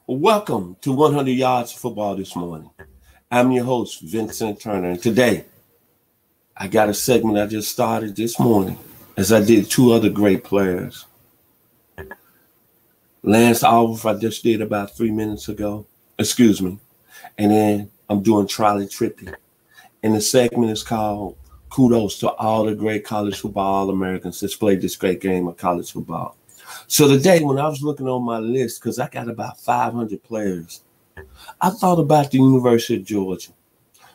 Welcome to 100 Yards of Football this morning. I'm your host, Vincent Turner, and today I got a segment I just started this morning as I did two other great players. Lance Alworth I just did about 3 minutes ago, and then I'm doing Charley Trippi. And the segment is called Kudos to all the great college football All-Americans that's played this great game of college football. So today, when I was looking on my list, because I got about 500 players, I thought about the University of Georgia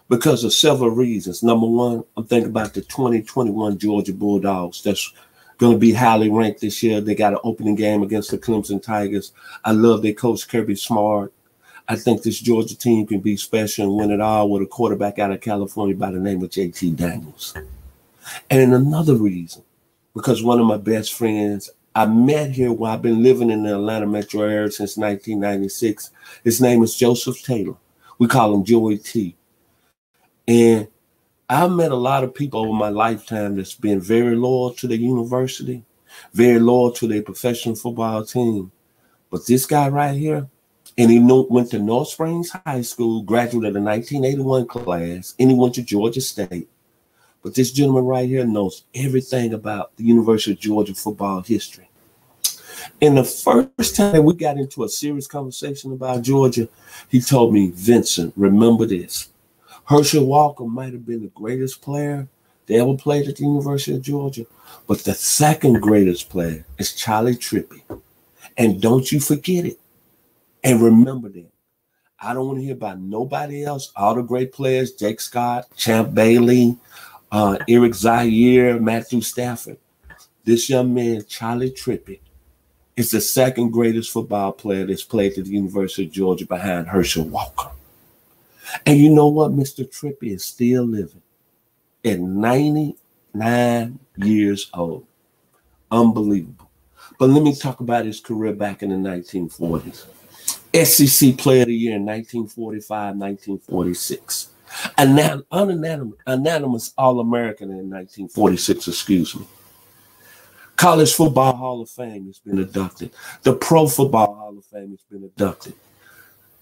because of several reasons. Number one, I'm thinking about the 2021 Georgia Bulldogs that's going to be highly ranked this year. They got an opening game against the Clemson Tigers. I love their coach, Kirby Smart. I think this Georgia team can be special and win it all with a quarterback out of California by the name of JT Daniels. And another reason, because one of my best friends I met here while I've been living in the Atlanta metro area since 1996. His name is Joseph Taylor. We call him Joey T. And I've met a lot of people over my lifetime that's been very loyal to the university, very loyal to their professional football team. But this guy right here, and he went to North Springs High School, graduated in the 1981 class, and he went to Georgia State. But this gentleman right here knows everything about the University of Georgia football history. And the first time we got into a serious conversation about Georgia, he told me, Vincent, remember this. Herschel Walker might have been the greatest player that ever played at the University of Georgia, but the second greatest player is Charley Trippi. And don't you forget it. And remember that. I don't want to hear about nobody else. All the great players, Jake Scott, Champ Bailey, Eric Zaire, Matthew Stafford. This young man, Charley Trippi, is the second greatest football player that's played at the University of Georgia behind Herschel Walker. And you know what? Mr. Trippi is still living at 99 years old. Unbelievable. But let me talk about his career back in the 1940s. SEC Player of the Year in 1945, 1946. Unanimous All-American in 1946, College Football Hall of Fame has been inducted. The Pro Football Hall of Fame has been inducted.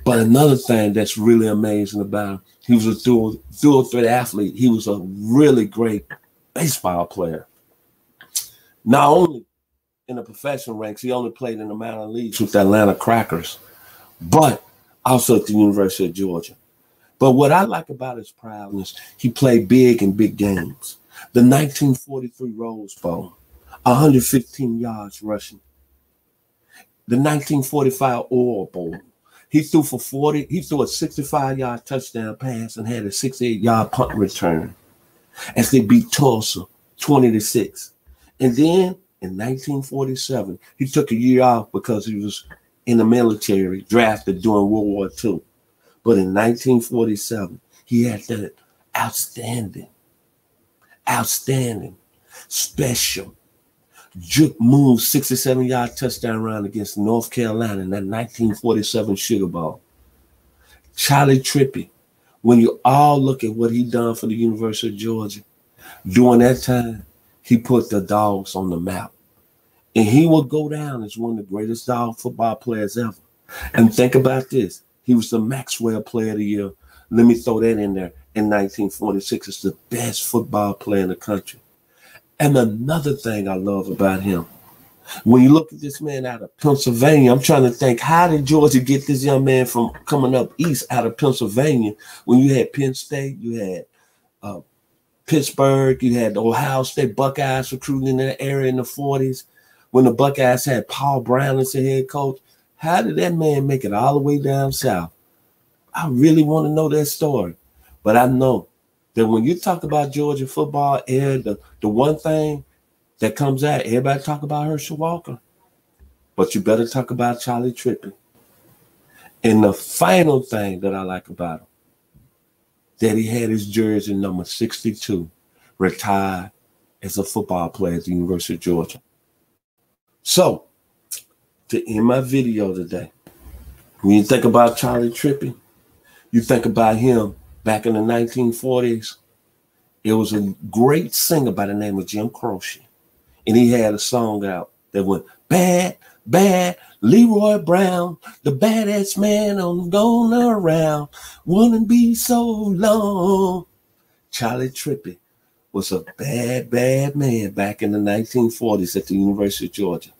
But another thing that's really amazing about him, he was a dual threat athlete. He was a really great baseball player. Not only in the professional ranks, he only played in the minor leagues with the Atlanta Crackers, but also at the University of Georgia. But what I like about his proudness, he played big in big games. The 1943 Rose Bowl, 115 yards rushing. The 1945 Oil Bowl, he threw a 65-yard touchdown pass and had a 68-yard punt return as they beat Tulsa 20-6. And then in 1947, he took a year off because he was in the military, drafted during World War II. But in 1947, he had that outstanding, special, juke move 67-yard touchdown run against North Carolina in that 1947 Sugar Bowl. Charley Trippi, when you all look at what he done for the University of Georgia, during that time, he put the Dogs on the map. And he will go down as one of the greatest dog football players ever. And think about this. He was the Maxwell Player of the Year. Let me throw that in there. In 1946, it's the best football player in the country. And another thing I love about him, when you look at this man out of Pennsylvania, I'm trying to think, how did Georgia get this young man from coming up east out of Pennsylvania when you had Penn State, you had Pittsburgh, you had the Ohio State Buckeyes recruiting in that area in the 40s, when the Buckeyes had Paul Brown as the head coach? How did that man make it all the way down south? I really want to know that story. But I know that when you talk about Georgia football, the one thing that comes out, everybody talk about Herschel Walker. But you better talk about Charley Trippi. And the final thing that I like about him, that he had his jersey number 62 retired as a football player at the University of Georgia. So, to end my video today, when you think about Charley Trippi, you think about him back in the 1940s. It was a great singer by the name of Jim Croce. And he had a song out that went, Bad, bad Leroy Brown, the baddest man I'm going around. Wouldn't be so long. Charley Trippi was a bad, bad man back in the 1940s at the University of Georgia.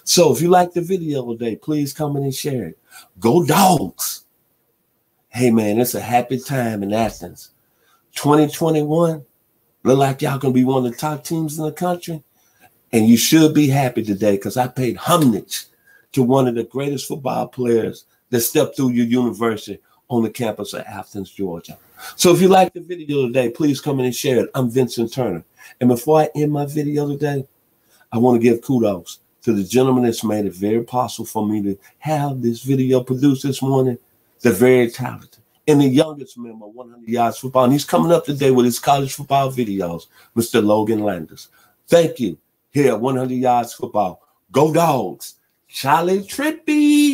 So if you like the video today, please comment and share it. Go Dogs! Hey man, it's a happy time in Athens. 2021, look like y'all gonna be one of the top teams in the country. And you should be happy today because I paid homage to one of the greatest football players that stepped through your university on the campus of Athens, Georgia. So if you like the video today, please come in and share it. I'm Vincent Turner. And before I end my video today, I want to give kudos to the gentleman that's made it very possible for me to have this video produced this morning. They're very talented. And the youngest member of 100 Yards Football, and he's coming up today with his college football videos, Mr. Logan Landers. Thank you. Here at 100 Yards Football. Go Dogs! Charley Trippi!